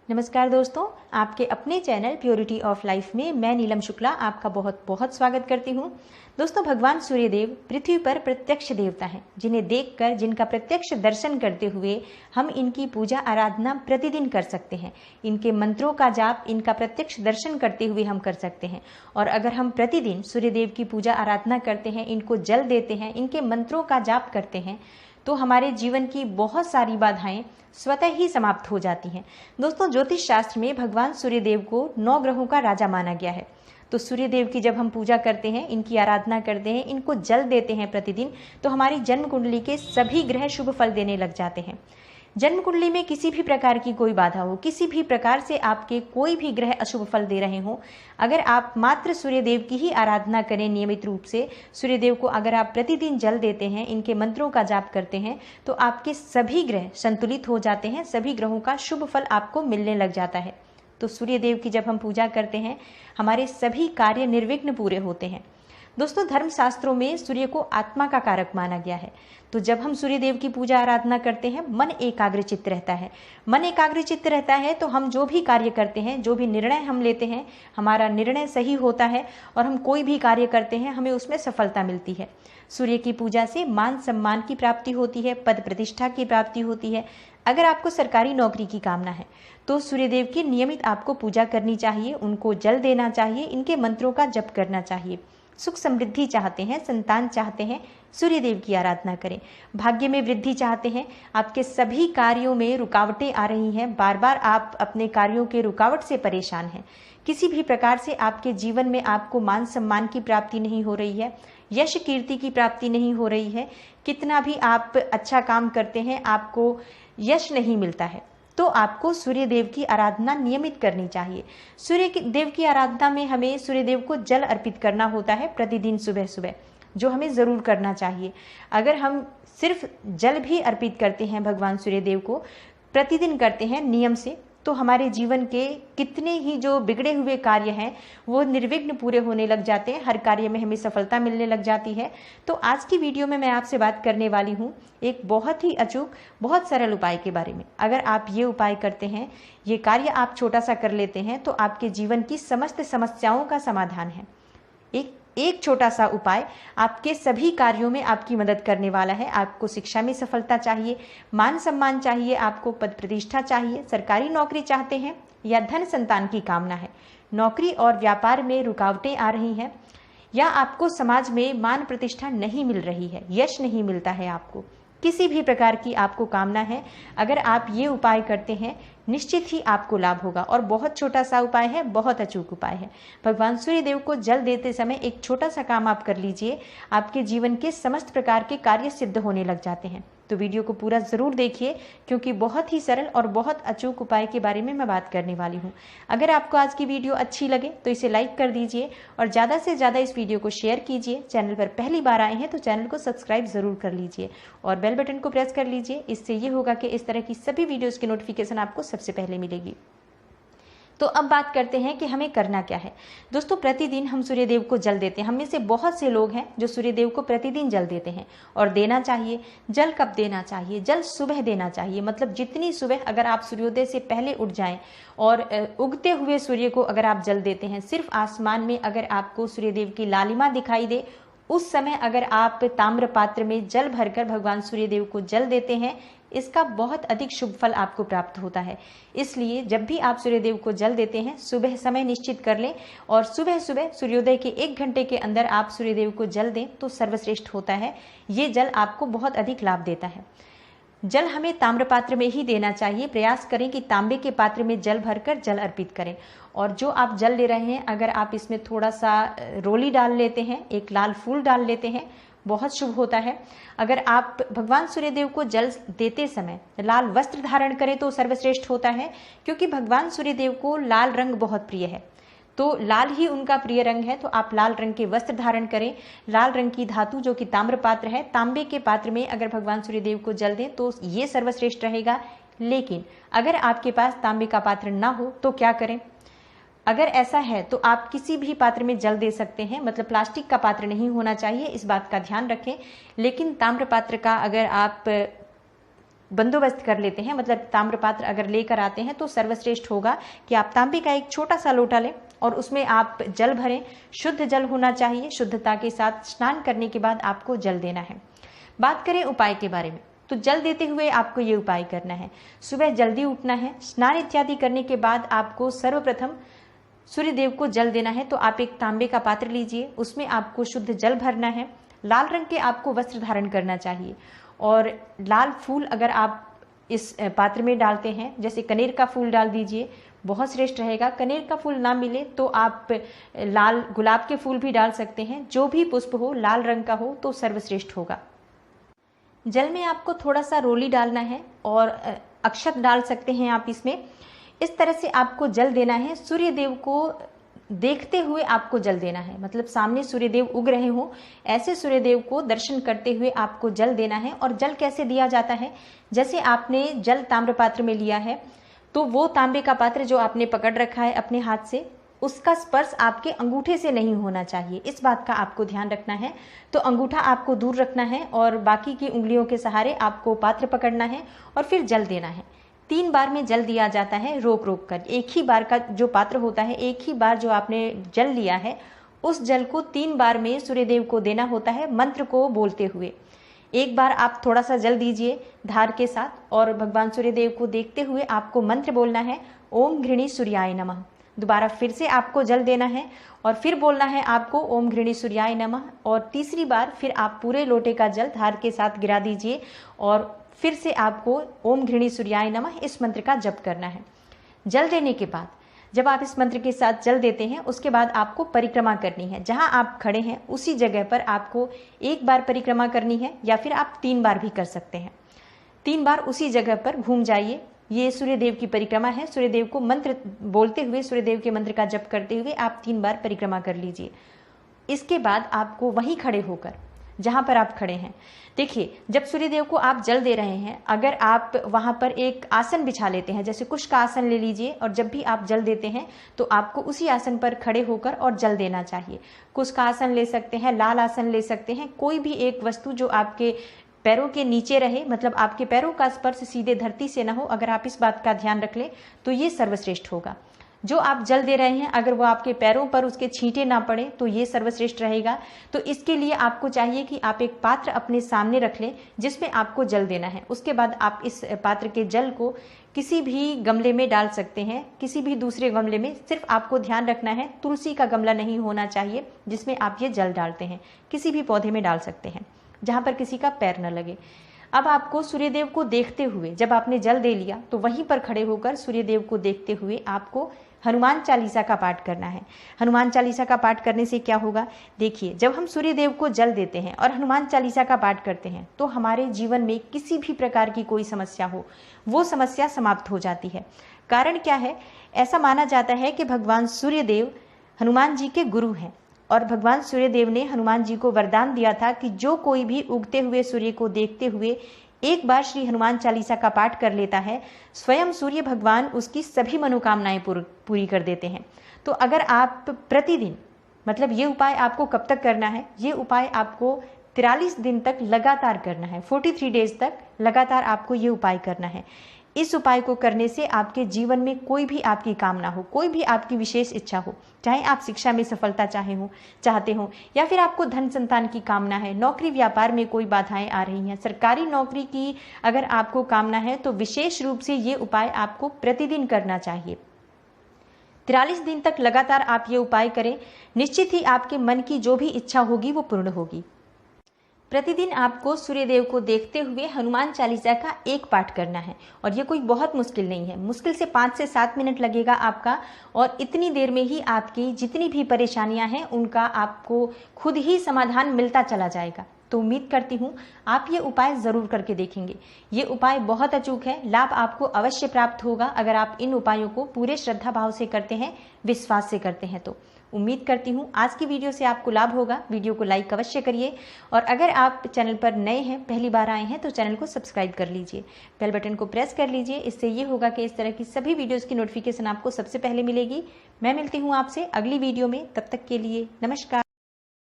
नमस्कार दोस्तों, आपके अपने चैनल प्योरिटी ऑफ लाइफ में मैं नीलम शुक्ला आपका बहुत बहुत स्वागत करती हूँ। दोस्तों, भगवान सूर्यदेव पृथ्वी पर प्रत्यक्ष देवता हैं, जिन्हें देखकर, जिनका प्रत्यक्ष दर्शन करते हुए हम इनकी पूजा आराधना प्रतिदिन कर सकते हैं। इनके मंत्रों का जाप इनका प्रत्यक्ष दर्शन करते हुए हम कर सकते हैं। और अगर हम प्रतिदिन सूर्यदेव की पूजा आराधना करते हैं, इनको जल देते हैं, इनके मंत्रों का जाप करते हैं, तो हमारे जीवन की बहुत सारी बाधाएं स्वतः ही समाप्त हो जाती हैं। दोस्तों, ज्योतिष शास्त्र में भगवान सूर्यदेव को 9 ग्रहों का राजा माना गया है। तो सूर्यदेव की जब हम पूजा करते हैं, इनकी आराधना करते हैं, इनको जल देते हैं प्रतिदिन, तो हमारी जन्म कुंडली के सभी ग्रह शुभ फल देने लग जाते हैं। जन्म कुंडली में किसी भी प्रकार की कोई बाधा हो, किसी भी प्रकार से आपके कोई भी ग्रह अशुभ फल दे रहे हो, अगर आप मात्र सूर्यदेव की ही आराधना करें नियमित रूप से, सूर्यदेव को अगर आप प्रतिदिन जल देते हैं, इनके मंत्रों का जाप करते हैं, तो आपके सभी ग्रह संतुलित हो जाते हैं, सभी ग्रहों का शुभ फल आपको मिलने लग जाता है। तो सूर्यदेव की जब हम पूजा करते हैं, हमारे सभी कार्य निर्विघ्न पूरे होते हैं। दोस्तों, धर्मशास्त्रों में सूर्य को आत्मा का कारक माना गया है। तो जब हम सूर्यदेव की पूजा आराधना करते हैं, मन एकाग्रचित्त रहता है। मन एकाग्रचित्त रहता है तो हम जो भी कार्य करते हैं, जो भी निर्णय हम लेते हैं, हमारा निर्णय सही होता है और हम कोई भी कार्य करते हैं, हमें उसमें सफलता मिलती है। सूर्य की पूजा से मान सम्मान की प्राप्ति होती है, पद प्रतिष्ठा की प्राप्ति होती है। अगर आपको सरकारी नौकरी की कामना है तो सूर्यदेव की नियमित आपको पूजा करनी चाहिए, उनको जल देना चाहिए, इनके मंत्रों का जप करना चाहिए। सुख समृद्धि चाहते हैं, संतान चाहते हैं, सूर्यदेव की आराधना करें। भाग्य में वृद्धि चाहते हैं, आपके सभी कार्यों में रुकावटें आ रही हैं, बार बार आप अपने कार्यों के रुकावट से परेशान हैं, किसी भी प्रकार से आपके जीवन में आपको मान सम्मान की प्राप्ति नहीं हो रही है, यश कीर्ति की प्राप्ति नहीं हो रही है, कितना भी आप अच्छा काम करते हैं आपको यश नहीं मिलता है, तो आपको सूर्यदेव की आराधना नियमित करनी चाहिए। सूर्य देव की आराधना में हमें सूर्यदेव को जल अर्पित करना होता है प्रतिदिन सुबह सुबह, जो हमें ज़रूर करना चाहिए। अगर हम सिर्फ जल भी अर्पित करते हैं भगवान सूर्यदेव को, प्रतिदिन करते हैं नियम से, तो हमारे जीवन के कितने ही जो बिगड़े हुए कार्य हैं वो निर्विघ्न पूरे होने लग जाते हैं, हर कार्य में हमें सफलता मिलने लग जाती है। तो आज की वीडियो में मैं आपसे बात करने वाली हूँ एक बहुत ही अचूक, बहुत सरल उपाय के बारे में। अगर आप ये उपाय करते हैं, ये कार्य आप छोटा सा कर लेते हैं, तो आपके जीवन की समस्त समस्याओं का समाधान है। एक छोटा सा उपाय आपके सभी कार्यों में आपकी मदद करने वाला है। आपको शिक्षा में सफलता चाहिए, मान सम्मान चाहिए, आपको पद प्रतिष्ठा चाहिए, सरकारी नौकरी चाहते हैं या धन संतान की कामना है, नौकरी और व्यापार में रुकावटें आ रही हैं, या आपको समाज में मान प्रतिष्ठा नहीं मिल रही है, यश नहीं मिलता है, आपको किसी भी प्रकार की आपको कामना है, अगर आप ये उपाय करते हैं, निश्चित ही आपको लाभ होगा। और बहुत छोटा सा उपाय है, बहुत अचूक उपाय है। भगवान सूर्यदेव को जल देते समय एक छोटा सा काम आप कर लीजिए, आपके जीवन के समस्त प्रकार के कार्य सिद्ध होने लग जाते हैं। तो वीडियो को पूरा ज़रूर देखिए, क्योंकि बहुत ही सरल और बहुत अचूक उपाय के बारे में मैं बात करने वाली हूँ। अगर आपको आज की वीडियो अच्छी लगे तो इसे लाइक कर दीजिए और ज़्यादा से ज़्यादा इस वीडियो को शेयर कीजिए। चैनल पर पहली बार आए हैं तो चैनल को सब्सक्राइब ज़रूर कर लीजिए और बेल बटन को प्रेस कर लीजिए। इससे ये होगा कि इस तरह की सभी वीडियोज़ की नोटिफिकेशन आपको सबसे पहले मिलेगी। तो अब बात करते हैं कि हमें करना क्या है। दोस्तों, प्रतिदिन हम सूर्यदेव को जल देते हैं। हम में से बहुत से लोग हैं जो सूर्यदेव को प्रतिदिन जल देते हैं, और देना चाहिए। जल कब देना चाहिए? जल सुबह देना चाहिए। मतलब जितनी सुबह, अगर आप सूर्योदय से पहले उठ जाएं और उगते हुए सूर्य को अगर आप जल देते हैं, सिर्फ आसमान में अगर आपको सूर्यदेव की लालिमा दिखाई दे, उस समय अगर आप ताम्र पात्र में जल भरकर भगवान सूर्यदेव को जल देते हैं, इसका बहुत अधिक शुभ फल आपको प्राप्त होता है। इसलिए जब भी आप सूर्यदेव को जल देते हैं, सुबह समय निश्चित कर लें और सुबह सुबह सूर्योदय के 1 घंटे के अंदर आप सूर्यदेव को जल दें तो सर्वश्रेष्ठ होता है। ये जल आपको बहुत अधिक लाभ देता है। जल हमें ताम्र पात्र में ही देना चाहिए। प्रयास करें कि तांबे के पात्र में जल भरकर जल अर्पित करें। और जो आप जल ले रहे हैं, अगर आप इसमें थोड़ा सा रोली डाल लेते हैं, एक लाल फूल डाल लेते हैं, बहुत शुभ होता है। अगर आप भगवान सूर्यदेव को जल देते समय लाल वस्त्र धारण करें तो सर्वश्रेष्ठ होता है, क्योंकि भगवान सूर्यदेव को लाल रंग बहुत प्रिय है। तो लाल ही उनका प्रिय रंग है, तो आप लाल रंग के वस्त्र धारण करें। लाल रंग की धातु जो कि ताम्र पात्र है, तांबे के पात्र में अगर भगवान सूर्यदेव को जल दें तो ये सर्वश्रेष्ठ रहेगा। लेकिन अगर आपके पास तांबे का पात्र ना हो तो क्या करें? अगर ऐसा है तो आप किसी भी पात्र में जल दे सकते हैं, मतलब प्लास्टिक का पात्र नहीं होना चाहिए, इस बात का ध्यान रखें। लेकिन ताम्र पात्र का अगर आप बंदोबस्त कर लेते हैं, मतलब ताम्र पात्र अगर लेकर आते हैं तो सर्वश्रेष्ठ होगा कि आप तांबे का एक छोटा सा लोटा लें और उसमें आप जल भरें। शुद्ध जल होना चाहिए, शुद्धता के साथ स्नान करने के बाद आपको जल देना है। बात करें उपाय के बारे में, तो जल देते हुए आपको ये उपाय करना है। सुबह जल्दी उठना है, स्नान इत्यादि करने के बाद आपको सर्वप्रथम सूर्य देव को जल देना है। तो आप एक तांबे का पात्र लीजिए, उसमें आपको शुद्ध जल भरना है। लाल रंग के आपको वस्त्र धारण करना चाहिए और लाल फूल अगर आप इस पात्र में डालते हैं, जैसे कनेर का फूल डाल दीजिए, बहुत श्रेष्ठ रहेगा। कनेर का फूल ना मिले तो आप लाल गुलाब के फूल भी डाल सकते हैं। जो भी पुष्प हो लाल रंग का हो तो सर्वश्रेष्ठ होगा। जल में आपको थोड़ा सा रोली डालना है और अक्षत डाल सकते हैं आप इसमें। इस तरह से आपको जल देना है। सूर्य देव को देखते हुए आपको जल देना है, मतलब सामने सूर्य देव उग रहे हो ऐसे सूर्य देव को दर्शन करते हुए आपको जल देना है। और जल कैसे दिया जाता है, जैसे आपने जल ताम्र पात्र में लिया है तो वो तांबे का पात्र जो आपने पकड़ रखा है अपने हाथ से, उसका स्पर्श आपके अंगूठे से नहीं होना चाहिए। इस बात का आपको ध्यान रखना है। तो अंगूठा आपको दूर रखना है और बाकी की उंगलियों के सहारे आपको पात्र पकड़ना है और फिर जल देना है। 3 बार में जल दिया जाता है रोक रोक कर। एक ही बार का जो पात्र होता है, एक ही बार जो आपने जल लिया है उस जल को 3 बार में सूर्यदेव को देना होता है, मंत्र को बोलते हुए। एक बार आप थोड़ा सा जल दीजिए धार के साथ और भगवान सूर्यदेव को देखते हुए आपको मंत्र बोलना है, ओम घृणी सूर्याय नमः। दोबारा फिर से आपको जल देना है और फिर बोलना है आपको ओम घृणी सूर्याय नमः। और तीसरी बार फिर आप पूरे लोटे का जल धार के साथ गिरा दीजिए और फिर से आपको ओम घृणी सूर्याय नमः इस मंत्र का जप करना है। जल देने के बाद जब आप इस मंत्र के साथ जल देते हैं उसके बाद आपको परिक्रमा करनी है। जहां आप खड़े हैं उसी जगह पर आपको 1 बार परिक्रमा करनी है या फिर आप 3 बार भी कर सकते हैं। 3 बार उसी जगह पर घूम जाइए। ये सूर्यदेव की परिक्रमा है। सूर्यदेव को मंत्र बोलते हुए, सूर्यदेव के मंत्र का जप करते हुए आप 3 बार परिक्रमा कर लीजिए। इसके बाद आपको वहीं खड़े होकर, जहां पर आप खड़े हैं, देखिए जब सूर्यदेव को आप जल दे रहे हैं, अगर आप वहां पर एक आसन बिछा लेते हैं, जैसे कुश का आसन ले लीजिए, और जब भी आप जल देते हैं तो आपको उसी आसन पर खड़े होकर और जल देना चाहिए। कुश का आसन ले सकते हैं, लाल आसन ले सकते हैं, कोई भी एक वस्तु जो आपके पैरों के नीचे रहे, मतलब आपके पैरों का स्पर्श सीधे धरती से ना हो। अगर आप इस बात का ध्यान रख लें तो ये सर्वश्रेष्ठ होगा। जो आप जल दे रहे हैं अगर वो आपके पैरों पर उसके छींटे ना पड़े तो ये सर्वश्रेष्ठ रहेगा। तो इसके लिए आपको चाहिए कि आप एक पात्र अपने सामने रख लें जिसमें आपको जल देना है। उसके बाद आप इस पात्र के जल को किसी भी गमले में डाल सकते हैं, किसी भी दूसरे गमले में। सिर्फ आपको ध्यान रखना है तुलसी का गमला नहीं होना चाहिए जिसमें आप ये जल डालते हैं। किसी भी पौधे में डाल सकते हैं जहां पर किसी का पैर न लगे। अब आपको सूर्यदेव को देखते हुए, जब आपने जल दे लिया तो वहीं पर खड़े होकर सूर्यदेव को देखते हुए आपको हनुमान चालीसा का पाठ करना है। हनुमान चालीसा का पाठ करने से क्या होगा, देखिए जब हम सूर्यदेव को जल देते हैं और हनुमान चालीसा का पाठ करते हैं तो हमारे जीवन में किसी भी प्रकार की कोई समस्या हो वो समस्या समाप्त हो जाती है। कारण क्या है, ऐसा माना जाता है कि भगवान सूर्यदेव हनुमान जी के गुरु हैं और भगवान सूर्यदेव ने हनुमान जी को वरदान दिया था कि जो कोई भी उगते हुए सूर्य को देखते हुए एक बार श्री हनुमान चालीसा का पाठ कर लेता है, स्वयं सूर्य भगवान उसकी सभी मनोकामनाएं पूरी कर देते हैं। तो अगर आप प्रतिदिन, मतलब ये उपाय आपको कब तक करना है, ये उपाय आपको 43 दिन तक लगातार करना है। 43 डेज तक लगातार आपको ये उपाय करना है। इस उपाय को करने से आपके जीवन में कोई भी आपकी कामना हो, कोई भी आपकी विशेष इच्छा हो, चाहे आप शिक्षा में सफलता चाहते हो या फिर आपको धन संतान की कामना है, नौकरी व्यापार में कोई बाधाएं आ रही हैं, सरकारी नौकरी की अगर आपको कामना है तो विशेष रूप से ये उपाय आपको प्रतिदिन करना चाहिए। 43 दिन तक लगातार आप ये उपाय करें, निश्चित ही आपके मन की जो भी इच्छा होगी वो पूर्ण होगी। प्रतिदिन आपको सूर्यदेव को देखते हुए हनुमान चालीसा का एक पाठ करना है और ये कोई बहुत मुश्किल नहीं है। मुश्किल से 5 से 7 मिनट लगेगा आपका और इतनी देर में ही आपकी जितनी भी परेशानियां हैं उनका आपको खुद ही समाधान मिलता चला जाएगा। तो उम्मीद करती हूँ आप ये उपाय ज़रूर करके देखेंगे। ये उपाय बहुत अचूक है, लाभ आपको अवश्य प्राप्त होगा अगर आप इन उपायों को पूरे श्रद्धा भाव से करते हैं, विश्वास से करते हैं। तो उम्मीद करती हूँ आज की वीडियो से आपको लाभ होगा। वीडियो को लाइक अवश्य करिए और अगर आप चैनल पर नए हैं, पहली बार आए हैं, तो चैनल को सब्सक्राइब कर लीजिए, बेल बटन को प्रेस कर लीजिए। इससे ये होगा कि इस तरह की सभी वीडियोज़ की नोटिफिकेशन आपको सबसे पहले मिलेगी। मैं मिलती हूँ आपसे अगली वीडियो में, तब तक के लिए नमस्कार।